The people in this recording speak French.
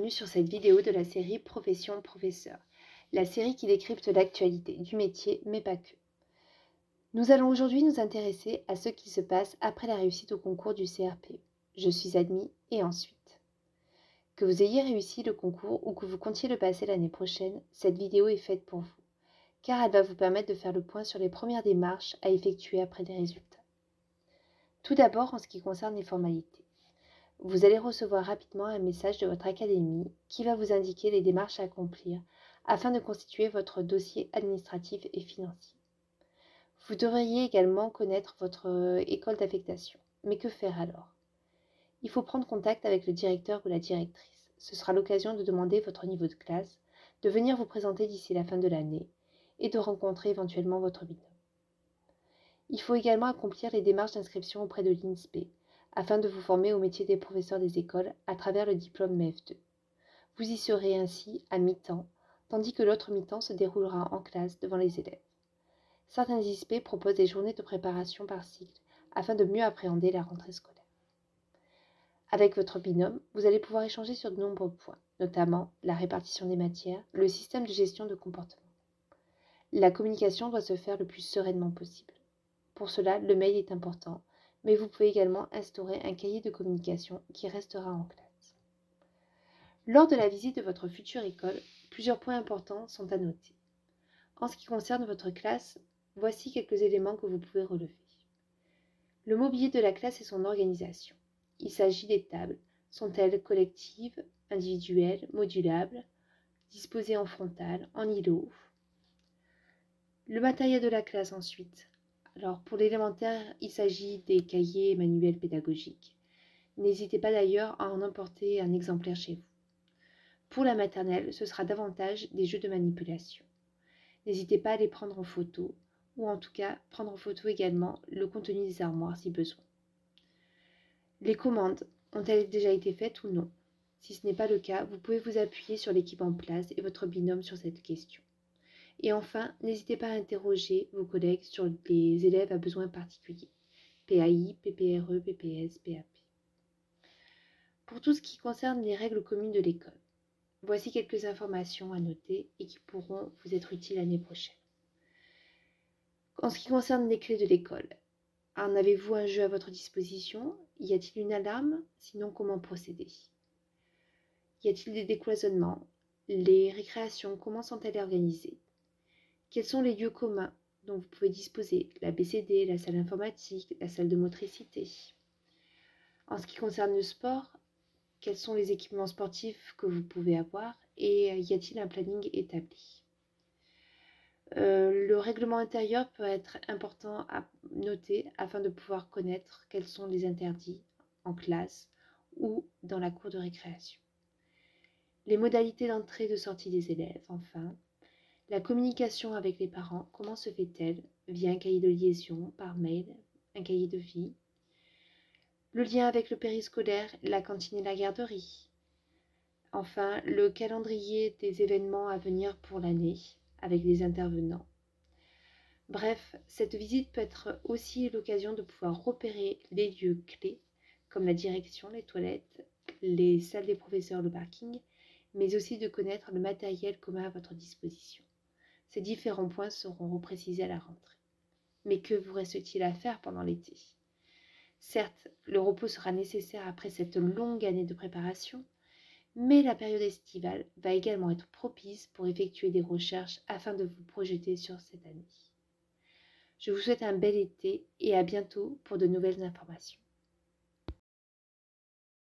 bienvenue sur cette vidéo de la série Profession Professeur, la série qui décrypte l'actualité du métier, mais pas que. Nous allons aujourd'hui nous intéresser à ce qui se passe après la réussite au concours du CRP. Je suis admis et ensuite. Que vous ayez réussi le concours ou que vous comptiez le passer l'année prochaine, cette vidéo est faite pour vous, car elle va vous permettre de faire le point sur les premières démarches à effectuer après les résultats. Tout d'abord en ce qui concerne les formalités. Vous allez recevoir rapidement un message de votre académie qui va vous indiquer les démarches à accomplir afin de constituer votre dossier administratif et financier. Vous devriez également connaître votre école d'affectation. Mais que faire alors? Il faut prendre contact avec le directeur ou la directrice. Ce sera l'occasion de demander votre niveau de classe, de venir vous présenter d'ici la fin de l'année et de rencontrer éventuellement votre binôme. Il faut également accomplir les démarches d'inscription auprès de l'INSPE, afin de vous former au métier des professeurs des écoles à travers le diplôme MEF2. Vous y serez ainsi à mi-temps, tandis que l'autre mi-temps se déroulera en classe devant les élèves. Certains ISP proposent des journées de préparation par cycle, afin de mieux appréhender la rentrée scolaire. Avec votre binôme, vous allez pouvoir échanger sur de nombreux points, notamment la répartition des matières, le système de gestion de comportement. La communication doit se faire le plus sereinement possible. Pour cela, le mail est important, mais vous pouvez également instaurer un cahier de communication qui restera en classe. Lors de la visite de votre future école, plusieurs points importants sont à noter. En ce qui concerne votre classe, voici quelques éléments que vous pouvez relever. Le mobilier de la classe et son organisation. Il s'agit des tables. Sont-elles collectives, individuelles, modulables, disposées en frontal, en îlot? Le matériel de la classe ensuite. Alors, pour l'élémentaire, il s'agit des cahiers et manuels pédagogiques. N'hésitez pas d'ailleurs à en emporter un exemplaire chez vous. Pour la maternelle, ce sera davantage des jeux de manipulation. N'hésitez pas à les prendre en photo, ou en tout cas prendre en photo également le contenu des armoires si besoin. Les commandes ont-elles déjà été faites ou non? Si ce n'est pas le cas, vous pouvez vous appuyer sur l'équipe en place et votre binôme sur cette question. Et enfin, n'hésitez pas à interroger vos collègues sur les élèves à besoins particuliers, PAI, PPRE, PPS, PAP. Pour tout ce qui concerne les règles communes de l'école, voici quelques informations à noter et qui pourront vous être utiles l'année prochaine. En ce qui concerne les clés de l'école, en avez-vous un jeu à votre disposition? Y a-t-il une alarme? Sinon, comment procéder? Y a-t-il des décloisonnements? Les récréations, comment sont-elles organisées? Quels sont les lieux communs dont vous pouvez disposer? La BCD, la salle informatique, la salle de motricité. En ce qui concerne le sport, quels sont les équipements sportifs que vous pouvez avoir et y a-t-il un planning établi? Le règlement intérieur peut être important à noter afin de pouvoir connaître quels sont les interdits en classe ou dans la cour de récréation. Les modalités d'entrée et de sortie des élèves, enfin. La communication avec les parents, comment se fait-elle? Via un cahier de liaison, par mail, un cahier de vie. Le lien avec le périscolaire, la cantine et la garderie. Enfin, le calendrier des événements à venir pour l'année, avec les intervenants. Bref, cette visite peut être aussi l'occasion de pouvoir repérer les lieux clés, comme la direction, les toilettes, les salles des professeurs, le parking, mais aussi de connaître le matériel commun à votre disposition. Ces différents points seront reprécisés à la rentrée. Mais que vous reste-t-il à faire pendant l'été? Certes, le repos sera nécessaire après cette longue année de préparation, mais la période estivale va également être propice pour effectuer des recherches afin de vous projeter sur cette année. Je vous souhaite un bel été et à bientôt pour de nouvelles informations.